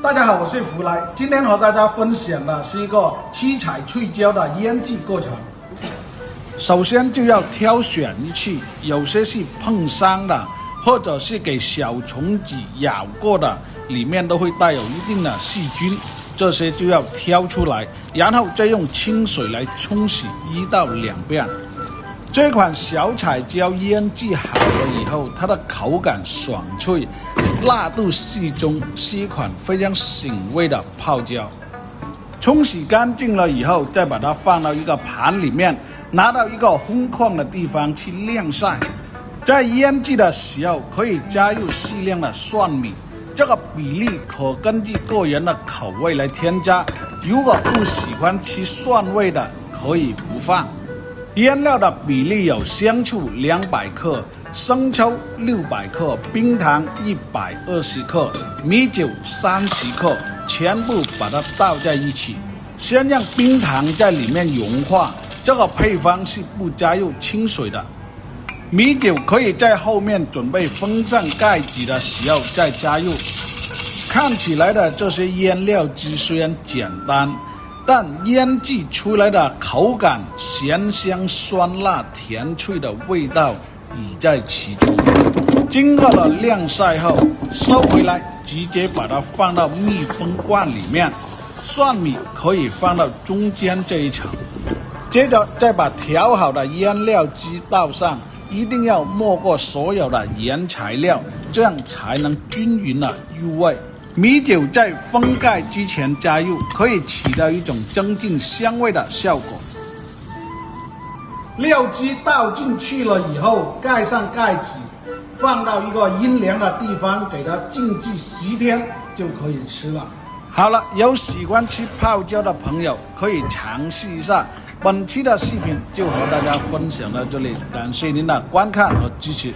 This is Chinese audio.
大家好，我是福来，今天和大家分享的是一个七彩脆椒的腌制过程。首先就要挑选一器，有些是碰伤的，或者是给小虫子咬过的，里面都会带有一定的细菌，这些就要挑出来，然后再用清水来冲洗1到2遍。这款小彩椒腌制好了以后，它的口感爽脆，辣度适中，是一款非常醒胃的泡椒。冲洗干净了以后，再把它放到一个盘里面，拿到一个空旷的地方去晾晒。在腌制的时候，可以加入适量的蒜米，这个比例可根据个人的口味来添加。如果不喜欢吃蒜味的，可以不放。腌料的比例有香醋200克、生抽600克、冰糖120克、米酒30克，全部把它倒在一起，先让冰糖在里面融化。这个配方是不加入清水的。米酒可以在后面准备封上盖子的时候再加入。看起来的这些腌料汁虽然简单，但腌制出来的口感咸香酸辣甜脆的味道已在其中。经过了晾晒后，收回来，直接把它放到密封罐里面。蒜米可以放到中间这一层，接着再把调好的腌料汁倒上，一定要没过所有的原材料，这样才能均匀的入味。米酒在封盖之前加入，可以起到一种增进香味的效果。料汁倒进去了以后，盖上盖子，放到一个阴凉的地方，给它静置10天就可以吃了。好了，有喜欢吃泡椒的朋友可以尝试一下。本期的视频就和大家分享到这里，感谢您的观看和支持。